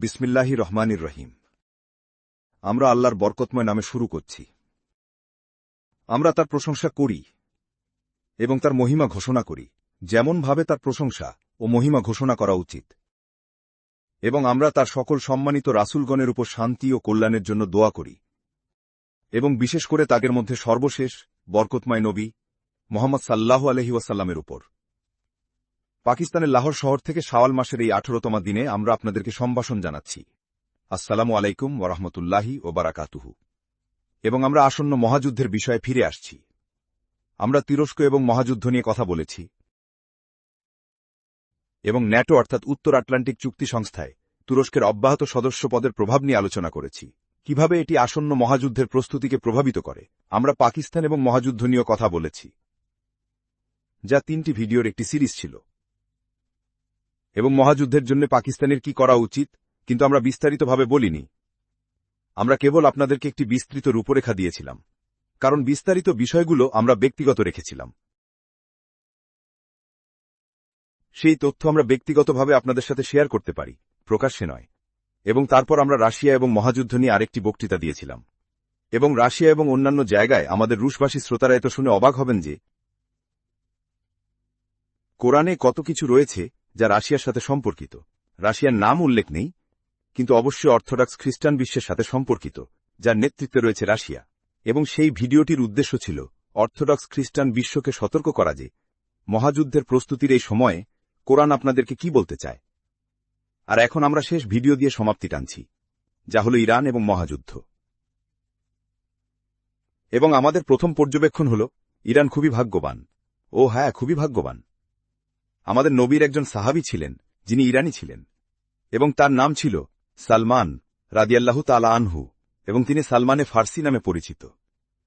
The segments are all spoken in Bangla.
বিসমিল্লাহির রহমানির রহিম। আমরা আল্লাহর বরকতময় নামে শুরু করছি। আমরা তার প্রশংসা করি এবং তার মহিমা ঘোষণা করি, যেমনভাবে তার প্রশংসা ও মহিমা ঘোষণা করা উচিত। এবং আমরা তার সকল সম্মানিত রাসূলগণের উপর শান্তি ও কল্যাণের জন্য দোয়া করি, এবং বিশেষ করে তাদের মধ্যে সর্বশেষ বরকতময় নবী মুহাম্মদ সাল্লাল্লাহু আলাইহি ওয়াসাল্লামের উপর। পাকিস্তানের লাহোর শহর থেকে শাওয়াল মাসের এই 18তম দিনে আমরা আপনাদেরকে সম্ভাষণ জানাচ্ছি। আসসালামু আলাইকুম ওয়া রাহমাতুল্লাহি ওয়া বারাকাতুহু। এবং আমরা আসন্ন মহাযুদ্ধের বিষয়ে ফিরে আসছি। আমরা তুরস্ক এবং মহাযুদ্ধ নিয়ে কথা বলেছি এবং ন্যাটো অর্থাৎ উত্তর আটলান্টিক চুক্তি সংস্থায় তুরস্কের অব্যাহত সদস্য পদের প্রভাব নিয়ে আলোচনা করেছি, কিভাবে এটি আসন্ন মহাযুদ্ধের প্রস্তুতিকে প্রভাবিত করে। আমরা পাকিস্তান এবং মহাযুদ্ধ নিয়ে কথা বলেছি, যা 3টি ভিডিওর একটি সিরিজ ছিল, এবং মহাযুদ্ধের জন্য পাকিস্তানের কি করা উচিত, কিন্তু আমরা বিস্তারিতভাবে বলিনি। আমরা কেবল আপনাদেরকে একটি বিস্তৃত রূপরেখা দিয়েছিলাম, কারণ বিস্তারিত বিষয়গুলো আমরা ব্যক্তিগত রেখেছিলাম। সেই তথ্য আমরা ব্যক্তিগতভাবে আপনাদের সাথে শেয়ার করতে পারি, প্রকাশ্যে নয়। এবং তারপর আমরা রাশিয়া এবং মহাযুদ্ধ নিয়ে আরেকটি বক্তৃতা দিয়েছিলাম। এবং রাশিয়া এবং অন্যান্য জায়গায় আমাদের রুশভাষী শ্রোতারা এত শুনে অবাক হবেন যে কোরআনে কত কিছু রয়েছে যা রাশিয়ার সাথে সম্পর্কিত। রাশিয়ার নাম উল্লেখ নেই, কিন্তু অবশ্যই অর্থোডক্স খ্রিস্টান বিশ্বের সাথে সম্পর্কিত, যার নেতৃত্বে রয়েছে রাশিয়া। এবং সেই ভিডিওটির উদ্দেশ্য ছিল অর্থোডক্স খ্রিস্টান বিশ্বকে সতর্ক করা যে মহাযুদ্ধের প্রস্তুতির এই সময়ে কোরআন আপনাদেরকে কি বলতে চায়। আর এখন আমরা শেষ ভিডিও দিয়ে সমাপ্তি টানছি, যা হল ইরান এবং মহাযুদ্ধ। এবং আমাদের প্রথম পর্যবেক্ষণ হল ইরান খুবই ভাগ্যবান। ও হ্যাঁ, খুবই ভাগ্যবান। আমাদের নবীর একজন সাহাবী ছিলেন যিনি ইরানি ছিলেন, এবং তার নাম ছিল সালমান রাদিয়াল্লাহু তাআলা আনহু। এবং তিনি সালমানে ফার্সি নামে পরিচিত,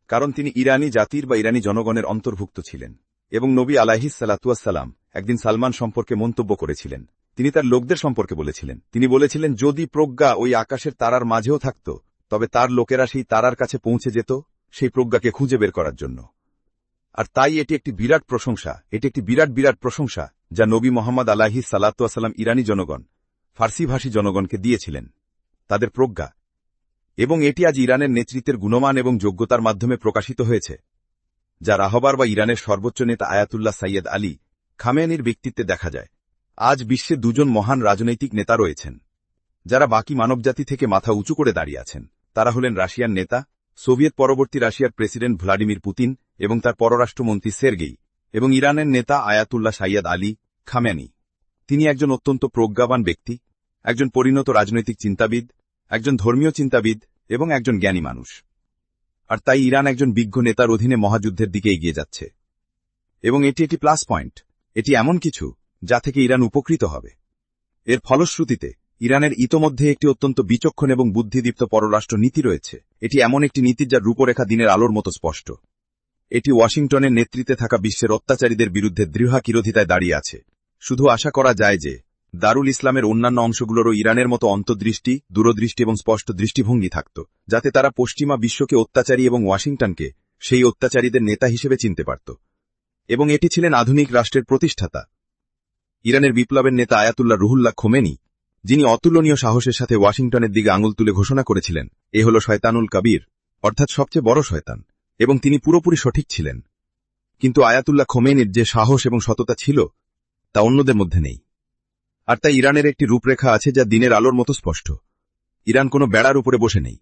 কারণ তিনি ইরানি জাতির বা ইরানি জনগণের অন্তর্ভুক্ত ছিলেন। এবং নবী আলাইহিস সালাতু ওয়াস সালাম একদিন সালমান সম্পর্কে মন্তব্য করেছিলেন। তিনি তার লোকদের সম্পর্কে বলেছিলেন, তিনি বলেছিলেন, যদি প্রজ্ঞা ওই আকাশের তারার মাঝেও থাকত, তবে তার লোকেরা সেই তারার কাছে পৌঁছে যেত সেই প্রজ্ঞাকে খুঁজে বের করার জন্য। আর তাই এটি একটি বিরাট প্রশংসা, এটি একটি বিরাট প্রশংসা যা নবী মুহাম্মদ আলাইহিস সালাতু ওয়াস সালাম ইরানি জনগণ, ফার্সিভাষী জনগণকে দিয়েছিলেন, তাদের প্রজ্ঞা। এবং এটি আজ ইরানের নেতৃত্বের গুণমান এবং যোগ্যতার মাধ্যমে প্রকাশিত হয়েছে, যা রাহবার বা ইরানের সর্বোচ্চ নেতা আয়াতুল্লাহ সাইয়্যেদ আলী খামেনির ব্যক্তিত্বে দেখা যায়। আজ বিশ্বে দুজন মহান রাজনৈতিক নেতা রয়েছেন, যারা বাকি মানবজাতি থেকে মাথা উঁচু করে দাঁড়িয়ে আছেন। তারা হলেন রাশিয়ার নেতা, সোভিয়েত পরবর্তী রাশিয়ার প্রেসিডেন্ট ভ্লাদিমির পুতিন এবং তার পররাষ্ট্রমন্ত্রী সের্গেই, এবং ইরানের নেতা আয়াতুল্লাহ সাইয়্যেদ আলী খামেনি। তিনি একজন অত্যন্ত প্রজ্ঞাবান ব্যক্তি, একজন পরিণত রাজনৈতিক চিন্তাবিদ, একজন ধর্মীয় চিন্তাবিদ এবং একজন জ্ঞানী মানুষ। আর তাই ইরান একজন বিজ্ঞ নেতার অধীনে মহাযুদ্ধের দিকে এগিয়ে যাচ্ছে। এবং এটি একটি প্লাস পয়েন্ট, এটি এমন কিছু যা থেকে ইরান উপকৃত হবে। এর ফলশ্রুতিতে ইরানের ইতোমধ্যে একটি অত্যন্ত বিচক্ষণ এবং বুদ্ধিদীপ্ত পররাষ্ট্র নীতি রয়েছে। এটি এমন একটি নীতি যার রূপরেখা দিনের আলোর মতো স্পষ্ট। এটি ওয়াশিংটনের নেতৃত্বে থাকা বিশ্বের অত্যাচারীদের বিরুদ্ধে দৃঢ় বিরোধিতায় দাঁড়িয়ে আছে। শুধু আশা করা যায় যে দারুল ইসলামের অন্যান্য অংশগুলোরও ইরানের মতো অন্তর্দৃষ্টি, দূরদৃষ্টি এবং স্পষ্ট দৃষ্টিভঙ্গি থাকত, যাতে তারা পশ্চিমা বিশ্বকে অত্যাচারী এবং ওয়াশিংটনকে সেই অত্যাচারীদের নেতা হিসেবে চিনতে পারত। এবং এটি ছিলেন আধুনিক রাষ্ট্রের প্রতিষ্ঠাতা, ইরানের বিপ্লবের নেতা আয়াতুল্লাহ রুহুল্লাহ খোমেনি, যিনি অতুলনীয় সাহসের সাথে ওয়াশিংটনের দিকে আঙুল তুলে ঘোষণা করেছিলেন, এ হল শয়তানুল কাবীর, অর্থাৎ সবচেয়ে বড় শয়তান। এবং তিনি পুরোপুরি সঠিক ছিলেন। কিন্তু আয়াতুল্লাহ খোমেনির যে সাহস এবং সততা ছিল, তা অন্যদের মধ্যে নেই। আর তাই ইরানের একটি রূপরেখা আছে যা দিনের আলোর মতো স্পষ্ট। ইরান কোনো বেড়ার উপরে বসে নেই।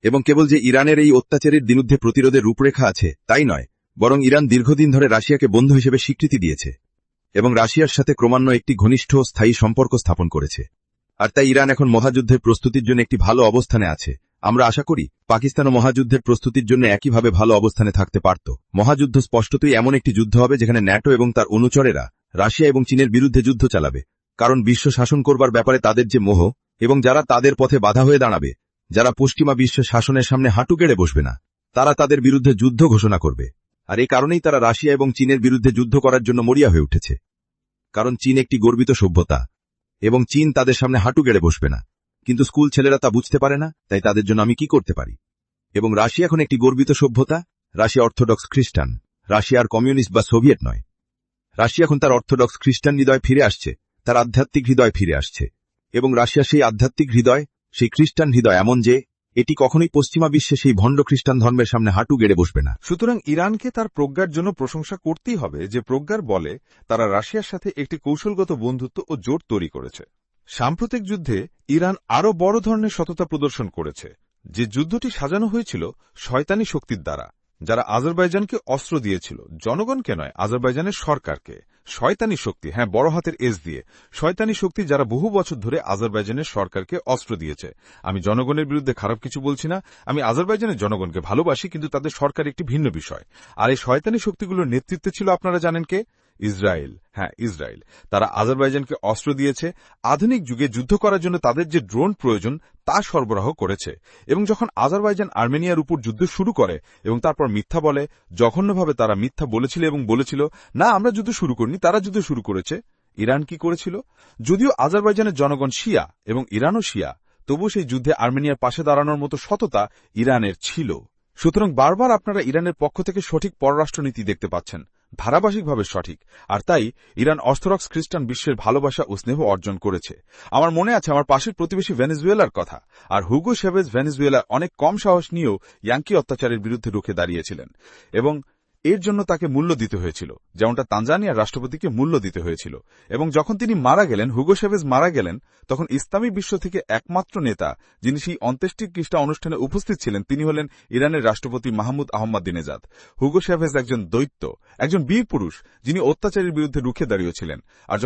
এবং কেবল যে ইরানের এই অত্যাচারের বিরুদ্ধে প্রতিরোধের রূপরেখা আছে তাই নয়, বরং ইরান দীর্ঘদিন ধরে রাশিয়াকে বন্ধু হিসেবে স্বীকৃতি দিয়েছে এবং রাশিয়ার সাথে ক্রমান্বয়ে একটি ঘনিষ্ঠ ও স্থায়ী সম্পর্ক স্থাপন করেছে। আর তাই ইরান এখন মহাযুদ্ধের প্রস্তুতির জন্য একটি ভালো অবস্থানে আছে। আমরা আশা করি পাকিস্তানও মহাযুদ্ধের প্রস্তুতির জন্য একইভাবে ভালো অবস্থানে থাকতে পারত। মহাযুদ্ধ স্পষ্টতই এমন একটি যুদ্ধ হবে যেখানে ন্যাটো এবং তার অনুচরেরা রাশিয়া এবং চীনের বিরুদ্ধে যুদ্ধ চালাবে, কারণ বিশ্ব শাসন করবার ব্যাপারে তাদের যে মোহ, এবং যারা তাদের পথে বাধা হয়ে দাঁড়াবে, যারা পশ্চিমা বিশ্ব শাসনের সামনে হাঁটু গেড়ে বসবে না, তারা তাদের বিরুদ্ধে যুদ্ধ ঘোষণা করবে। আর এই কারণেই তারা রাশিয়া এবং চীনের বিরুদ্ধে যুদ্ধ করার জন্য মরিয়া হয়ে উঠেছে, কারণ চীন একটি গর্বিত সভ্যতা এবং চীন তাদের সামনে হাঁটু গেড়ে বসবে না। কিন্তু স্কুল ছেলেরা তা বুঝতে পারে না, তাই তাদের জন্য আমি কি করতে পারি। এবং রাশিয়া এখন একটি গর্বিত সভ্যতা, রাশিয়া অর্থোডক্স খ্রিস্টান, রাশিয়ার কমিউনিস্ট বা সোভিয়েত নয়। রাশিয়া এখন তার অর্থোডক্স খ্রিস্টান হৃদয় ফিরে আসছে, তার আধ্যাত্মিক হৃদয় ফিরে আসছে। এবং রাশিয়া সেই আধ্যাত্মিক হৃদয়, সেই খ্রিস্টান হৃদয় এমন যে এটি কখনোই পশ্চিমা বিশ্বে সেই ভণ্ড খ্রিস্টান ধর্মের সামনে হাঁটু গেড়ে বসবে না। সুতরাং ইরানকে তার প্রজ্ঞার জন্য প্রশংসা করতেই হবে, যে প্রজ্ঞার বলে তারা রাশিয়ার সাথে একটি কৌশলগত বন্ধুত্ব ও জোট তৈরি করেছে। সাম্প্রতিক যুদ্ধে ইরান আরও বড় ধরনের সততা প্রদর্শন করেছে। যে যুদ্ধটি সাজানো হয়েছিল শয়তানি শক্তির দ্বারা, যারা আজারবাইজানকে অস্ত্র দিয়েছিল, জনগণকে নয়, আজারবাইজানের সরকারকে। শয়তানি শক্তি, হ্যাঁ, বড় হাতের এস দিয়ে শয়তানি শক্তি, যারা বহু বছর ধরে আজারবাইজানের সরকারকে অস্ত্র দিয়েছে। আমি জনগণের বিরুদ্ধে খারাপ কিছু বলছি না, আমি আজারবাইজানের জনগণকে ভালোবাসি, কিন্তু তাদের সরকার একটি ভিন্ন বিষয়। আর এই শয়তানি শক্তিগুলোর নেতৃত্বে ছিল, আপনারা জানেন কে? ইসরায়েল। হ্যাঁ, ইসরায়েল। তারা আজারবাইজানকে অস্ত্র দিয়েছে, আধুনিক যুগে যুদ্ধ করার জন্য তাদের যে ড্রোন প্রয়োজন তা সরবরাহ করেছে। এবং যখন আজারবাইজান আর্মেনিয়ার উপর যুদ্ধ শুরু করে এবং তারপর মিথ্যা বলে, জঘন্যভাবে তারা মিথ্যা বলেছিল এবং বলেছিল, না, আমরা যুদ্ধ শুরু করিনি, তারা যুদ্ধ শুরু করেছে। ইরান কি করেছিল? যদিও আজারবাইজানের জনগণ শিয়া এবং ইরানও শিয়া, তবু সেই যুদ্ধে আর্মেনিয়ার পাশে দাঁড়ানোর মতো সততা ইরানের ছিল। সুতরাং বারবার আপনারা ইরানের পক্ষ থেকে সঠিক পররাষ্ট্রনীতি দেখতে পাচ্ছেন, ধারাবাহিকভাবে সঠিক। আর তাই ইরান অর্থোডক্স খ্রিস্টান বিশ্বের ভালোবাসা ও স্নেহ অর্জন করেছে। আমার মনে আছে আমার পাশের প্রতিবেশী ভেনেজুয়েলার কথা, আর হুগো শেভেজ ভেনেজুয়েলার অনেক কম সাহস নিয়েও ইয়াঙ্কি অত্যাচারের বিরুদ্ধে রুখে দাঁড়িয়েছিলেন, এবং এর জন্য তাকে মূল্য দিতে হয়েছিল, যেমনটা তানজানিয়ার রাষ্ট্রপতিকে মূল্য দিতে হয়েছিল। এবং যখন তিনি মারা গেলেন, হুগো শেভেজ মারা গেলেন, তখন ইসলামী বিশ্ব থেকে একমাত্র নেতা যিনি সেই অন্ত্যেষ্টিক্রিয়া অনুষ্ঠানে উপস্থিত ছিলেন, তিনি হলেন ইরানের রাষ্ট্রপতি মাহমুদ আহমদিনেজাদ। হুগো শেভেজ একজন দৈত্য, একজন বীর পুরুষ, যিনি অত্যাচারের বিরুদ্ধে রুখে দাঁড়িয়েছিলেন। আর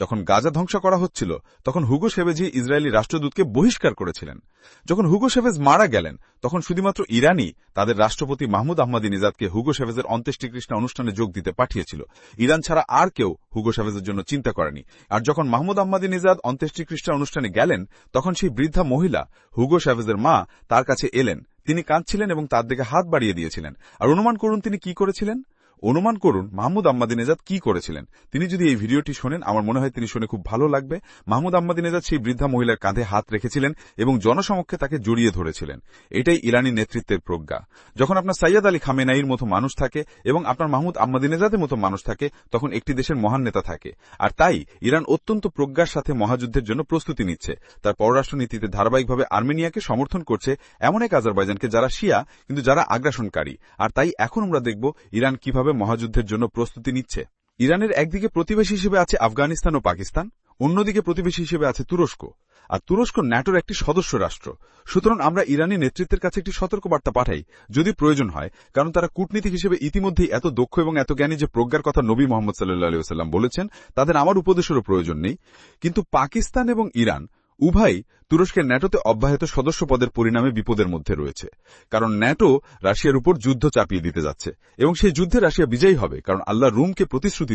যখন গাজা ধ্বংস করা হচ্ছিল, তখন হুগো শেভেজই ইসরায়েলি রাষ্ট্রদূতকে বহিষ্কার করেছিলেন। যখন হুগো শেভেজ মারা গেলেন, তখন শুধুমাত্র ইরানই তাদের রাষ্ট্রপতি মাহমুদ আহমদিনেজাদকে হুগো শেভেজের অন্ত্যেষ্টিক্রিয়া অনুষ্ঠানে যোগ দিতে পাঠিয়েছিল। ইরান ছাড়া আর কেউ হুগো শেভেজের জন্য চিন্তা করেনি। আর যখন মাহমুদ আহমদিনেজাদ অন্ত্যেষ্টিক্রিয়া অনুষ্ঠানে গেলেন, তখন সেই বৃদ্ধা মহিলা হুগো শেভেজের মা তার কাছে এলেন। তিনি কাঁদছিলেন এবং তার দিকে হাত বাড়িয়ে দিয়েছিলেন। আর অনুমান করুন তিনি কি করেছিলেন। অনুমান করুন মাহমুদ আহমদিনেজাদ কি করেছিলেন। তিনি যদি এই ভিডিওটি শোনেন, আমার মনে হয় তিনি শুনে খুব ভালো লাগবে। মাহমুদ আহমদিনেজাদ সেই বৃদ্ধা মহিলার কাঁধে হাত রেখেছিলেন এবং জনসমক্ষে তাকে জড়িয়ে ধরেছিলেন। এটাই ইরানি নেতৃত্বের প্রজ্ঞা। যখন আপনার সৈয়দ আলী খামেনাইর মতো মানুষ থাকে এবং আপনার মাহমুদ আহমদিনেজাদের মতো মানুষ থাকে, তখন একটি দেশের মহান নেতা থাকে। আর তাই ইরান অত্যন্ত প্রজ্ঞার সাথে মহাযুদ্ধের জন্য প্রস্তুতি নিচ্ছে। তার পররাষ্ট্রনীতিতে ধারাবাহিকভাবে আর্মেনিয়াকে সমর্থন করছে, এমন এক আজারবাইজানকে যারা শিয়া কিন্তু যারা আগ্রাসনকারী। আর তাই এখন আমরা দেখব ইরান কিভাবে মহাযুদ্ধের জন্য প্রস্তুতি নিচ্ছে। ইরানের একদিকে প্রতিবেশী হিসেবে আছে আফগানিস্তান ও পাকিস্তান, অন্যদিকে প্রতিবেশী হিসেবে আছে তুরস্ক। আর তুরস্ক ন্যাটোর একটি সদস্য রাষ্ট্র। সুতরাং আমরা ইরানি নেতৃত্বের কাছে একটি সতর্কবার্তা পাঠাই, যদি প্রয়োজন হয়, কারণ তারা কূটনীতিক হিসেবে ইতিমধ্যেই এত দক্ষ এবং এত জ্ঞানী যে প্রজ্ঞার কথা নবী মোহাম্মদ সাল্লাল্লাহু আলাইহি ওয়াসাল্লাম বলেছেন, তাদের আমার উপদেশেরও প্রয়োজন নেই। কিন্তু পাকিস্তান এবং ইরান উভয়ই তুরস্কের ন্যাটোতে অব্যাহত সদস্য পদের পরিণামে বিপদের মধ্যে রয়েছে। কারণ ন্যাটো রাশিয়ার উপর যুদ্ধ চাপিয়ে দিতে যাচ্ছে, এবং সেই যুদ্ধে রাশিয়া বিজয়ী হবে, কারণ আল্লাহ রুমকে প্রতিশ্রুতি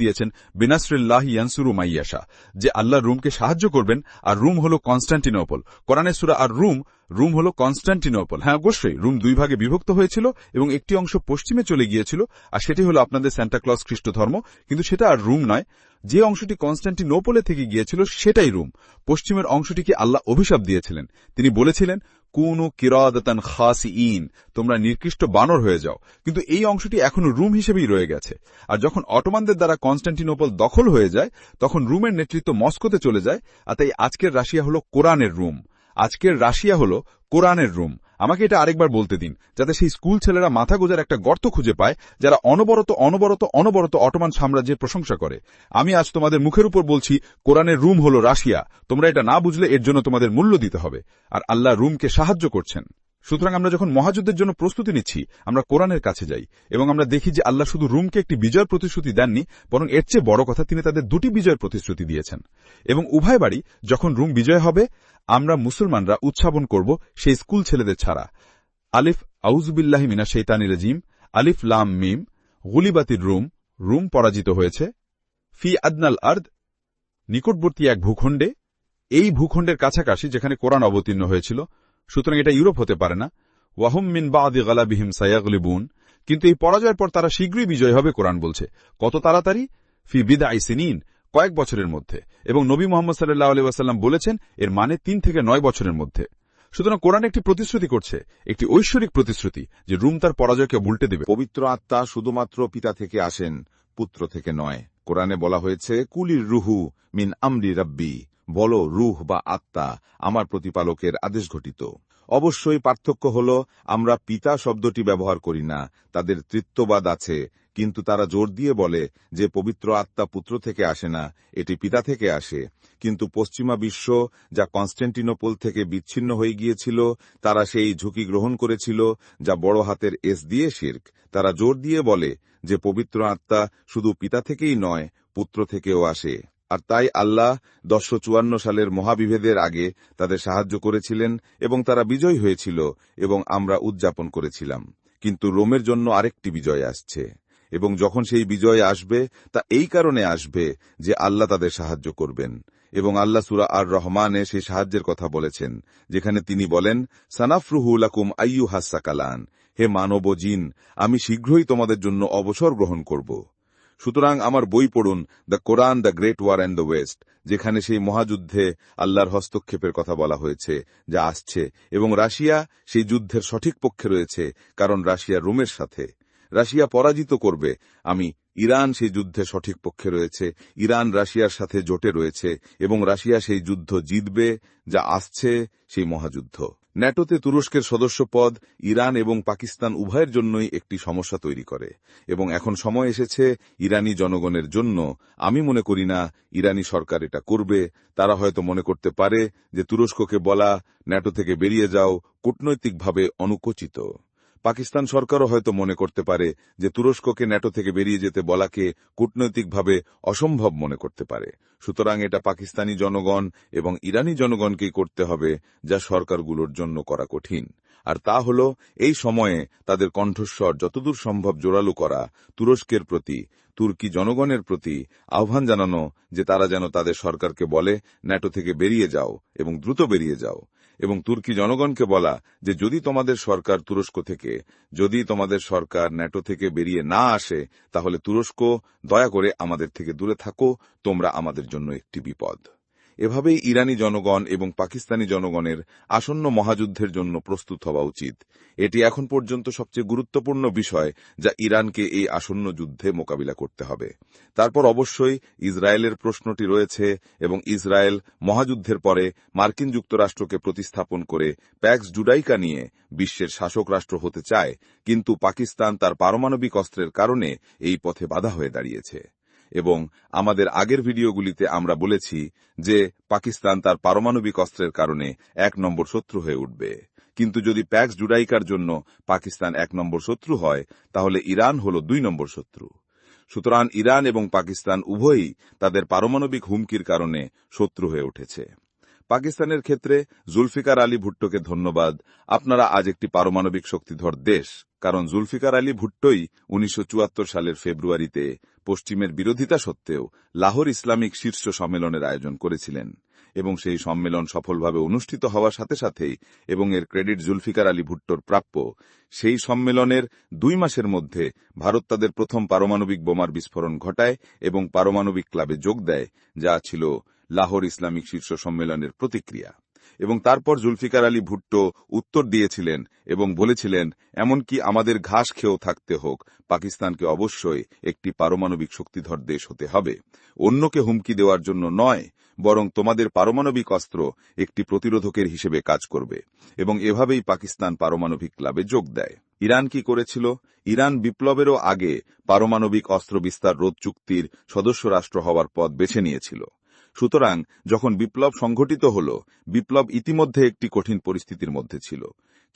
দিয়েছেন বিনাসরিল্লাহি ইয়ানসুরু মাইয়াশা, যে আল্লাহ রুমকে সাহায্য করবেন। আর রুম হল কনস্টান্টিনোপল। কোরআনের সূরা আর রুম হল কনস্টান্টিনোপল। হ্যাঁ, অবশ্যই রুম দুই ভাগে বিভক্ত হয়েছিল এবং একটি অংশ পশ্চিমে চলে গিয়েছিল, আর সেটি হল আপনাদের সান্টা ক্লজ খ্রিস্ট ধর্ম। কিন্তু সেটা আর রুম নয়। যে অংশটি কনস্টান্টিনোপলে থেকে গিয়েছিল সেটাই রুম। পশ্চিমের অংশটিকে আল্লাহ অভিশাপ দিয়েছিলেন। তিনি বলেছিলেন, কুনু কিরাদাতান খাসিইন, তোমরা নিকৃষ্ট বানর হয়ে যাও। কিন্তু এই অংশটি এখনো রুম হিসেবেই রয়ে গেছে। আর যখন অটোমানদের দ্বারা কনস্টান্টিনোপল দখল হয়ে যায়, তখন রুমের নেতৃত্ব মস্কোতে চলে যায়। আর তাই আজকের রাশিয়া হল কোরআনের রুম। আমাকে এটা আরেকবার বলতে দিন, যাতে সেই স্কুল ছেলেরা মাথা গোজার একটা গর্ত খুঁজে পায়, যারা অনবরত অটোমান সাম্রাজ্যের প্রশংসা করে। আমি আজ তোমাদের মুখের উপর বলছি, কোরআনের রুম হল রাশিয়া। তোমরা এটা না বুঝলে এর জন্য তোমাদের মূল্য দিতে হবে। আর আল্লাহ রুমকে সাহায্য করছেন। সুতরাং আমরা যখন মহাযুদ্ধের জন্য প্রস্তুতি নিচ্ছি, আমরা কোরআনের কাছে যাই এবং আমরা দেখি যে আল্লাহ শুধু রুমকে একটি বিজয়ের প্রতিশ্রুতি দেননি, বরং এর চেয়ে বড় কথা, তিনি তাদের দুটি বিজয়ের প্রতিশ্রুতি দিয়েছেন। এবং উভয়বারই যখন রুম বিজয় হবে, আমরা মুসলমানরা উৎসাবন করব সেই স্কুল ছেলেদের ছাড়া। আলিফ আউযুবিল্লাহি মিনাশ শাইতানির রাজিম, আলিফ লাম মিম, গুলিবাতির রুম পরাজিত হয়েছে। ফি আদনাল আরদ, নিকটবর্তী এক ভূখণ্ডে, এই ভূখণ্ডের কাছাকাছি যেখানে কোরআন অবতীর্ণ হয়েছিল। সুতরাং এটা ইউরোপ হতে পারে না। ওয়াহুম মিন বাদি গালাবিহিম সায়াগলিবুন, কিন্তু এই পরাজয়ের পর তারা শীঘ্রই বিজয় হবে, কোরআন বলছে। কত তাড়াতাড়ি? ফি বিদআই সিনিন, কয়েক বছরের মধ্যে। এবং নবী মুহাম্মদ সাল্লাল্লাহু আলাইহি ওয়াসাল্লাম বলেছেন এর মানে 3 থেকে 9 বছরের মধ্যে। সুতরাং কোরআন একটি প্রতিশ্রুতি করছে, একটি ঐশ্বরিক প্রতিশ্রুতি, যে রুম তার পরাজয়কে উল্টে দেবে। পবিত্র আত্মা শুধুমাত্র পিতা থেকে আসেন, পুত্র থেকে নয়। কোরআনে বলা হয়েছে, কুলির রুহু মিন আমরি রাব্বি, বলো রুহ বা আত্মা আমার প্রতিপালকের আদেশ ঘটিত। অবশ্যই পার্থক্য হল, আমরা পিতা শব্দটি ব্যবহার করি না, তাদের তৃত্ববাদ আছে, কিন্তু তারা জোর দিয়ে বলে যে পবিত্র আত্মা পুত্র থেকে আসে না, এটি পিতা থেকে আসে। কিন্তু পশ্চিমা বিশ্ব, যা কনস্ট্যান্টিনোপল থেকে বিচ্ছিন্ন হয়ে গিয়েছিল, তারা সেই ঝুঁকি গ্রহণ করেছিল, যা বড় হাতের এস দিয়ে শিরক। তারা জোর দিয়ে বলে যে পবিত্র আত্মা শুধু পিতা থেকেই নয়, পুত্র থেকেও আসে। আর তাই আল্লাহ ১০৫৪ সালের মহাবিভেদের আগে তাদের সাহায্য করেছিলেন এবং তারা বিজয়ী হয়েছিল এবং আমরা উদযাপন করেছিলাম। কিন্তু রোমের জন্য আরেকটি বিজয় আসছে, এবং যখন সেই বিজয় আসবে তা এই কারণে আসবে যে আল্লাহ তাদের সাহায্য করবেন। এবং আল্লাহ সূরা আর রহমানে সেই সাহায্যের কথা বলেছেন, যেখানে তিনি বলেন, সানাফরুহু লাকুম আইয়ুহাস সাকালান, হে মানব ও জিন, আমি শীঘ্রই তোমাদের জন্য অবসর গ্রহণ করব। সুতরাং আমার বই পড়ুন, the Koran, the great war and the West, যেখানে সেই মহাযুদ্ধে আল্লাহর হস্তক্ষেপের কথা বলা হয়েছে যা আসছে, এবং রাশিয়া সেই যুদ্ধের সঠিক পক্ষে রয়েছে, কারণ রাশিয়া রোমের সাথে। রাশিয়া পরাজিত করবে। আমি ইরান সেই যুদ্ধে সঠিক পক্ষে রয়েছে, ইরান রাশিয়ার সাথে জোটে রয়েছে, এবং রাশিয়া সেই যুদ্ধ জিতবে, যা আসছে সেই মহাযুদ্ধ। ন্যাটোতে তুরস্কের সদস্যপদ ইরান এবং পাকিস্তান উভয়ের জন্যই একটি সমস্যা তৈরি করে, এবং এখন সময় এসেছে ইরানি জনগণের জন্য। আমি মনে করি না ইরানি সরকার এটা করবে। তারা হয়তো মনে করতে পারে যে তুরস্ককে বলা ন্যাটো থেকে বেরিয়ে যাও কূটনৈতিকভাবে অনুচিত। পাকিস্তান সরকারও হয়তো মনে করতে পারে যে তুরস্ককে ন্যাটো থেকে বেরিয়ে যেতে বলাকে কূটনৈতিকভাবে অসম্ভব মনে করতে পারে। সুতরাং এটা পাকিস্তানি জনগণ এবং ইরানি জনগণকেই করতে হবে, যা সরকারগুলোর জন্য করা কঠিন। আর তা হল এই সময়ে তাদের কণ্ঠস্বর যতদূর সম্ভব জোরালো করা, তুরস্কের প্রতি, তুর্কি জনগণের প্রতি আহ্বান জানানো যে তারা যেন তাদের সরকারকে বলে ন্যাটো থেকে বেরিয়ে যাও এবং দ্রুত বেরিয়ে যাও, এবং তুর্কি জনগণকে বলা যে যদি তোমাদের সরকার তুরস্ক থেকে, যদি তোমাদের সরকার ন্যাটো থেকে বেরিয়ে না আসে, তাহলে তুরস্ক, দয়া করে আমাদের থেকে দূরে থাকো, তোমরা আমাদের জন্য একটি বিপদ। এভাবেই ইরানি জনগণ এবং পাকিস্তানি জনগণের আসন্ন মহাযুদ্ধের জন্য প্রস্তুত হওয়া উচিত। এটি এখন পর্যন্ত সবচেয়ে গুরুত্বপূর্ণ বিষয় যা ইরানকে এই আসন্ন যুদ্ধে মোকাবিলা করতে হবে। তারপর অবশ্যই ইসরায়েলের প্রশ্নটি রয়েছে, এবং ইসরায়েল মহাযুদ্ধের পরে মার্কিন যুক্তরাষ্ট্রকে প্রতিস্থাপন করে প্যাক্স জুডাইকা নিয়ে বিশ্বের শাসক রাষ্ট্র হতে চায়, কিন্তু পাকিস্তান তার পারমাণবিক অস্ত্রের কারণে এই পথে বাধা হয়ে দাঁড়িয়েছে। এবং আমাদের আগের ভিডিওগুলিতে আমরা বলেছি যে পাকিস্তান তার পারমাণবিক অস্ত্রের কারণে ১ নম্বর শত্রু হয়ে উঠবে। কিন্তু যদি প্যাক্স জুডাইকার জন্য পাকিস্তান ১ নম্বর শত্রু হয়, তাহলে ইরান হল ২ নম্বর শত্রু। সুতরাং ইরান এবং পাকিস্তান উভয়ই তাদের পারমাণবিক হুমকির কারণে শত্রু হয়ে উঠেছে। পাকিস্তানের ক্ষেত্রে জুলফিকার আলী ভুট্টোকে ধন্যবাদ, আপনারা আজ একটি পারমাণবিক শক্তিধর দেশ, কারণ জুলফিকার আলী ভুট্টোই ১৯৭৪ সালের ফেব্রুয়ারিতে পশ্চিমের বিরোধিতা সত্ত্বেও লাহোর ইসলামিক শীর্ষ সম্মেলনের আয়োজন করেছিলেন, এবং সেই সম্মেলন সফলভাবে অনুষ্ঠিত হওয়ার সাথে সাথেই, এবং এর ক্রেডিট জুলফিকার আলী ভুট্টোর প্রাপ্য, সেই সম্মেলনের ২ মাসের মধ্যে ভারত তাদের প্রথম পারমাণবিক বোমার বিস্ফোরণ ঘটায় এবং পারমাণবিক ক্লাবে যোগ দেয়, যা ছিল লাহোর ইসলামিক শীর্ষ সম্মেলনের প্রতিক্রিয়া। এবং তারপর জুলফিকার আলী ভুট্টো উত্তর দিয়েছিলেন এবং বলেছিলেন, এমনকি আমাদের ঘাস খেয়েও থাকতে হোক, পাকিস্তানকে অবশ্যই একটি পারমাণবিক শক্তিধর দেশ হতে হবে, অন্যকে হুমকি দেওয়ার জন্য নয়, বরং তোমাদের পারমাণবিক অস্ত্র একটি প্রতিরোধকের হিসেবে কাজ করবে। এবং এভাবেই পাকিস্তান পারমাণবিক ক্লাবে যোগ দেয়। ইরান কি করেছিল? ইরান বিপ্লবেরও আগে পারমাণবিক অস্ত্র বিস্তার রোধ চুক্তির সদস্য রাষ্ট্র হওয়ার পথ বেছে নিয়েছিল। সুতরাং যখন বিপ্লব সংঘটিত হল, বিপ্লব ইতিমধ্যে একটি কঠিন পরিস্থিতির মধ্যে ছিল।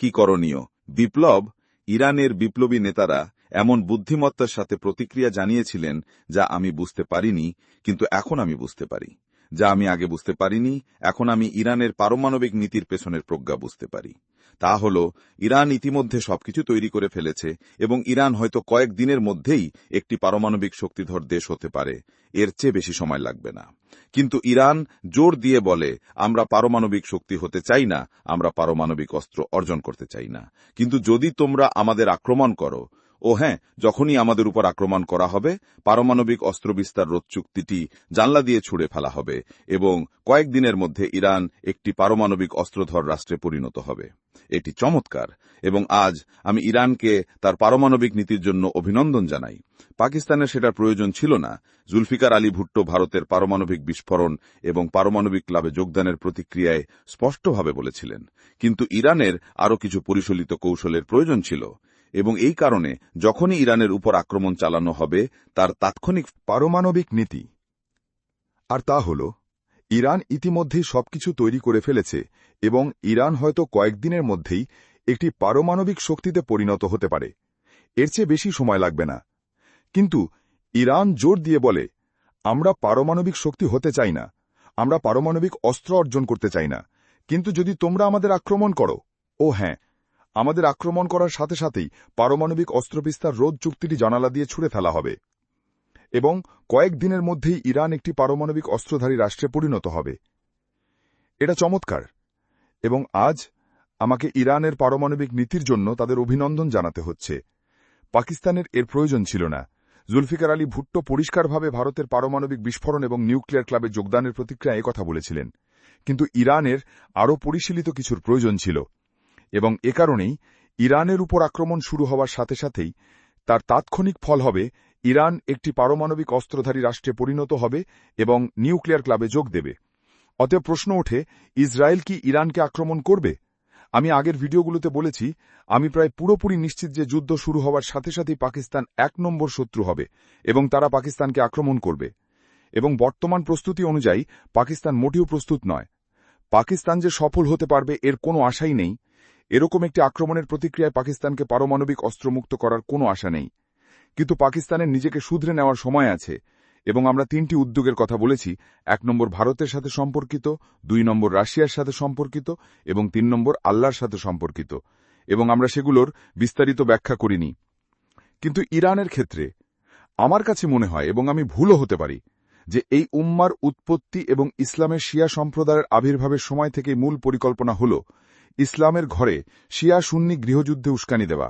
কি করণীয়? বিপ্লব, ইরানের বিপ্লবী নেতারা এমন বুদ্ধিমত্তার সাথে প্রতিক্রিয়া জানিয়েছিলেন যা আমি বুঝতে পারিনি, কিন্তু এখন আমি বুঝতে পারি। যা আমি আগে বুঝতে পারিনি, এখন আমি ইরানের পারমাণবিক নীতির পেছনের প্রজ্ঞা বুঝতে পারি। তা হল, ইরান ইতিমধ্যে সবকিছু তৈরি করে ফেলেছে, এবং ইরান হয়তো কয়েক দিনের মধ্যেই একটি পারমাণবিক শক্তিধর দেশ হতে পারে, এর চেয়ে বেশি সময় লাগবে না। কিন্তু ইরান জোর দিয়ে বলে, আমরা পারমাণবিক শক্তি হতে চাই না, আমরা পারমাণবিক অস্ত্র অর্জন করতে চাই না। কিন্তু যদি তোমরা আমাদের আক্রমণ করো, ও হ্যাঁ, যখনই আমাদের উপর আক্রমণ করা হবে, পারমাণবিক অস্ত্র বিস্তার রোধ চুক্তিটি জানলা দিয়ে ছুড়ে ফেলা হবে এবং কয়েকদিনের মধ্যে ইরান একটি পারমাণবিক অস্ত্রধর রাষ্ট্রে পরিণত হবে। এটি চমৎকার, এবং আজ আমি ইরানকে তার পারমাণবিক নীতির জন্য অভিনন্দন জানাই। পাকিস্তানের সেটার প্রয়োজন ছিল না। জুলফিকার আলী ভুট্টো ভারতের পারমাণবিক বিস্ফোরণ এবং পারমাণবিক ক্লাবে যোগদানের প্রতিক্রিয়ায় স্পষ্টভাবে বলেছিলেন, কিন্তু ইরানের আরও কিছু পরিশীলিত কৌশলের প্রয়োজন ছিল, এবং এই কারণে যখনই ইরানের উপর আক্রমণ চালানো হবে তার তাৎক্ষণিক পারমাণবিক নীতি। আর তা হল, ইরান ইতিমধ্যেই সবকিছু তৈরি করে ফেলেছে এবং ইরান হয়তো কয়েকদিনের মধ্যেই একটি পারমাণবিক শক্তিতে পরিণত হতে পারে। এর চেয়ে বেশি সময় লাগবে না। কিন্তু ইরান জোর দিয়ে বলে, আমরা পারমাণবিক শক্তি হতে চাই না, আমরা পারমাণবিক অস্ত্র অর্জন করতে চাই না, কিন্তু যদি তোমরা আমাদের আক্রমণ করো, ও হ্যাঁ, আমাদের আক্রমণ করার সাথে সাথেই পারমাণবিক অস্ত্র বিস্তার রোধ চুক্তিটি জানালা দিয়ে ছুড়ে ফেলা হবে এবং কয়েকদিনের মধ্যেই ইরান একটি পারমাণবিক অস্ত্রধারী রাষ্ট্রে পরিণত হবে। এটা চমৎকার, এবং আজ আমাকে ইরানের পারমাণবিক নীতির জন্য তাদের অভিনন্দন জানাতে হচ্ছে। পাকিস্তানের এর প্রয়োজন ছিল না। জুলফিকার আলী ভুট্টো পরিষ্কারভাবে ভারতের পারমাণবিক বিস্ফোরণ এবং নিউক্লিয়ার ক্লাবে যোগদানের প্রতিক্রিয়ায় কথা বলেছিলেন, কিন্তু ইরানের আরও পরিশীলিত কিছুর প্রয়োজন ছিল, এবং এ কারণেই ইরানের উপর আক্রমণ শুরু হওয়ার সাথে সাথেই তার তাৎক্ষণিক ফল হবে ইরান একটি পারমাণবিক অস্ত্রধারী রাষ্ট্রে পরিণত হবে এবং নিউক্লিয়ার ক্লাবে যোগ দেবে। অতএব প্রশ্ন ওঠে, ইসরায়েল কি ইরানকে আক্রমণ করবে? আমি আগের ভিডিওগুলোতে বলেছি, আমি প্রায় পুরোপুরি নিশ্চিত যে যুদ্ধ শুরু হওয়ার সাথে সাথেই পাকিস্তান ১ নম্বর শত্রু হবে এবং তারা পাকিস্তানকে আক্রমণ করবে, এবং বর্তমান প্রস্তুতি অনুযায়ী পাকিস্তান মোটেও প্রস্তুত নয়। পাকিস্তান যে সফল হতে পারবে এর কোনো আশাই নেই। এরকম একটি আক্রমণের প্রতিক্রিয়ায় পাকিস্তানকে পারমাণবিক অস্ত্রমুক্ত করার কোনো আশা নেই, কিন্তু পাকিস্তানের নিজেকে শুধরে নেওয়ার সময় আছে, এবং আমরা ৩টি উদ্যোগের কথা বলেছি। ১ নম্বর ভারতের সাথে সম্পর্কিত, ২ নম্বর রাশিয়ার সাথে সম্পর্কিত এবং ৩ নম্বর আল্লাহর সাথে সম্পর্কিত, এবং আমরা সেগুলোর বিস্তারিত ব্যাখ্যা করিনি। কিন্তু ইরানের ক্ষেত্রে আমার কাছে মনে হয়, এবং আমি ভুলও হতে পারি, যে এই উম্মার উৎপত্তি এবং ইসলামের শিয়া সম্প্রদায়ের আবির্ভাবের সময় থেকে মূল পরিকল্পনা হল ইসলামের ঘরে শিয়া সুন্নি গৃহযুদ্ধে উস্কানি দেওয়া,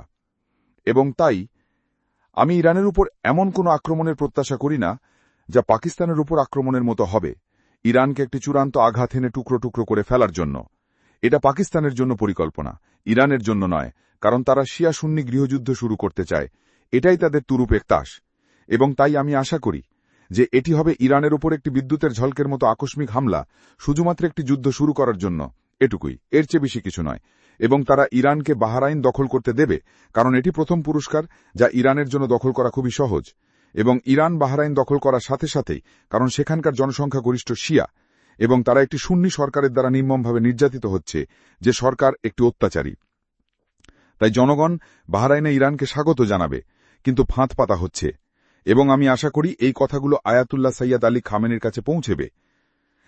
এবং তাই আমি ইরানের উপর এমন কোনো আক্রমণের প্রত্যাশা করি না যা পাকিস্তানের উপর আক্রমণের মতো হবে, ইরানকে একটি চূড়ান্ত আঘাত এনে টুকরো টুকরো করে ফেলার জন্য। এটা পাকিস্তানের জন্য পরিকল্পনা, ইরানের জন্য নয়, কারণ তারা শিয়া সুন্নি গৃহযুদ্ধ শুরু করতে চায়। এটাই তাদের তুরুপ একতাস, এবং তাই আমি আশা করি যে এটি হবে ইরানের উপর একটি বিদ্যুতের ঝলকের মতো আকস্মিক হামলা, শুধুমাত্র একটি যুদ্ধ শুরু করার জন্য, এটুকুই, এর চেয়ে বেশি কিছু নয়। এবং তারা ইরানকে বাহরাইন দখল করতে দেবে, কারণ এটি প্রথম পুরস্কার যা ইরানের জন্য দখল করা খুবই সহজ, এবং ইরান বাহরাইন দখল করার সাথে সাথেই, কারণ সেখানকার জনসংখ্যা গরিষ্ঠ শিয়া, এবং তারা একটি সুন্নি সরকারের দ্বারা নির্মমভাবে নির্যাতিত হচ্ছে, যে সরকার একটি অত্যাচারী। তাই জনগণ বাহরাইনে ইরানকে স্বাগত জানাবে, কিন্তু ফাঁদ পাতা হচ্ছে, এবং আমি আশা করি এই কথাগুলো আয়াতুল্লাহ সৈয়দ আলী খামেনির কাছে পৌঁছেবে,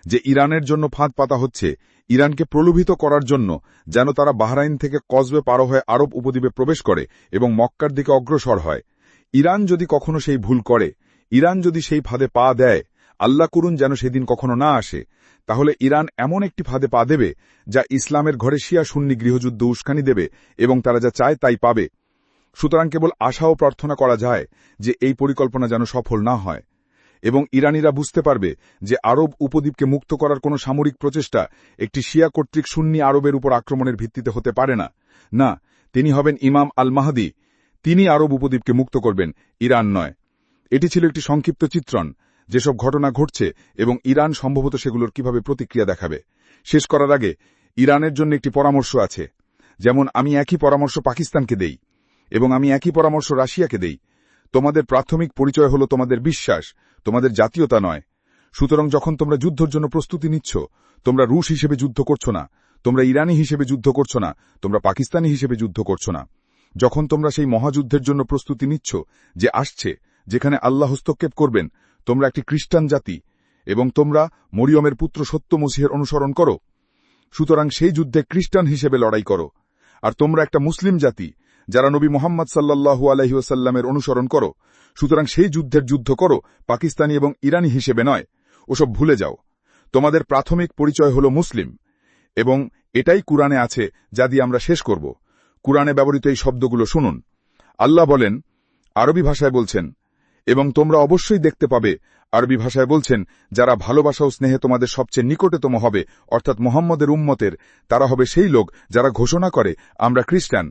যে ইরানের জন্য ফাঁদ পাতা হচ্ছে ইরানকে প্রলোভিত করার জন্য, যেন তারা বাহরাইন থেকে কসবে পার হয়ে আরব উপদ্বীপে প্রবেশ করে এবং মক্কার দিকে অগ্রসর হয়। ইরান যদি কখনো সেই ভুল করে, ইরান যদি সেই ফাঁদে পা দেয়, আল্লাহ করুন যেন সেদিন কখনো না আসে, তাহলে ইরান এমন একটি ফাঁদে পা দেবে যা ইসলামের ঘরে শিয়া সুন্নি গৃহযুদ্ধ উস্কানি দেবে, এবং তারা যা চায় তাই পাবে। সুতরাং কেবল আশা ও প্রার্থনা করা যায় যে এই পরিকল্পনা যেন সফল না হয়, এবং ইরানিরা বুঝতে পারবে যে আরব উপদ্বীপকে মুক্ত করার কোনো সামরিক প্রচেষ্টা একটি শিয়া কর্তৃক সুন্নি আরবের উপর আক্রমণের ভিত্তিতে হতে পারে না। না, তিনি হবেন ইমাম আল মাহদি, তিনি আরব উপদ্বীপকে মুক্ত করবেন, ইরান নয়। এটি ছিল একটি সংক্ষিপ্ত চিত্রণ, যেসব ঘটনা ঘটছে এবং ইরান সম্ভবত সেগুলোর কিভাবে প্রতিক্রিয়া দেখাবে। শেষ করার আগে ইরানের জন্য একটি পরামর্শ আছে, যেমন আমি একই পরামর্শ পাকিস্তানকে দেই, এবং আমি একই পরামর্শ রাশিয়াকে দেই। তোমাদের প্রাথমিক পরিচয় হল তোমাদের বিশ্বাস, তোমাদের জাতীয়তা নয়। সুতরাং যখন তোমরা যুদ্ধের জন্য প্রস্তুতি নিচ্ছ, তোমরা রুশ হিসেবে যুদ্ধ করছো না, তোমরা ইরানি হিসেবে যুদ্ধ করছো না, তোমরা পাকিস্তানি হিসেবে যুদ্ধ করছো না। যখন তোমরা সেই মহাযুদ্ধের জন্য প্রস্তুতি নিচ্ছ যে আসছে, যেখানে আল্লাহ হস্তক্ষেপ করবেন, তোমরা একটি খ্রিস্টান জাতি, এবং তোমরা মরিয়মের পুত্র সত্য মসীহের অনুসরণ করো। সুতরাং সেই যুদ্ধে খ্রিস্টান হিসেবে লড়াই করো। আর তোমরা একটা মুসলিম জাতি, যারা নবী মুহাম্মদ সাল্লাল্লাহু আলাইহি ওয়াসাল্লামের অনুসরণ করো। সুতরাং সেই যুদ্ধের যুদ্ধ করো পাকিস্তানি এবং ইরানি হিসেবে নয়। ওসব ভুলে যাও। তোমাদের প্রাথমিক পরিচয় হল মুসলিম, এবং এটাই কুরআনে আছে, যা দিয়ে আমরা শেষ করব। কুরআনে ব্যবহৃত এই শব্দগুলো শুনুন। আল্লাহ বলেন, আরবি ভাষায় বলছেন, এবং তোমরা অবশ্যই দেখতে পাবে, আরবি ভাষায় বলছেন, যারা ভালোবাসা ও স্নেহে তোমাদের সবচেয়ে নিকটতম হবে, অর্থাৎ মুহাম্মদের উম্মতের, তারা হবে সেই লোক যারা ঘোষণা করে আমরা খ্রিস্টান।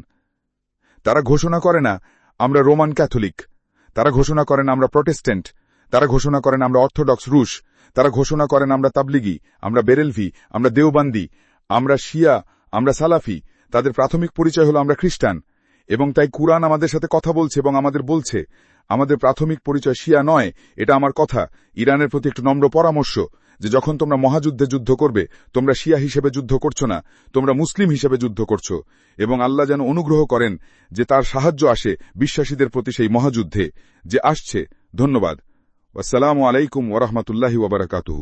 তারা ঘোষণা করে না আমরা রোমান ক্যাথলিক, তারা ঘোষণা করেন আমরা প্রটেস্ট্যান্ট, তারা ঘোষণা করেন আমরা অর্থোডক্স রুশ, তারা ঘোষণা করেন আমরা তাবলিগি, আমরা বেরেলভি, আমরা দেওবান্দি, আমরা শিয়া, আমরা সালাফি। তাদের প্রাথমিক পরিচয় হলো আমরা খ্রিস্টান, এবং তাই কুরআন আমাদের সাথে কথা বলছে এবং আমাদের বলছে আমাদের প্রাথমিক পরিচয় শিয়া নয়। এটা আমার কথা, ইরানের প্রতি একটু নম্র পরামর্শ, যে যখন তোমরা মহাযুদ্ধে যুদ্ধ করবে, তোমরা শিয়া হিসেবে যুদ্ধ করছো না, তোমরা মুসলিম হিসেবে যুদ্ধ করছো, এবং আল্লাহ যেন অনুগ্রহ করেন যে তার সাহায্য আসে বিশ্বাসীদের প্রতি সেই মহাযুদ্ধে যে আসছে। ধন্যবাদ। আসসালামু আলাইকুম ওয়া রাহমাতুল্লাহি ওয়া বারাকাতুহু।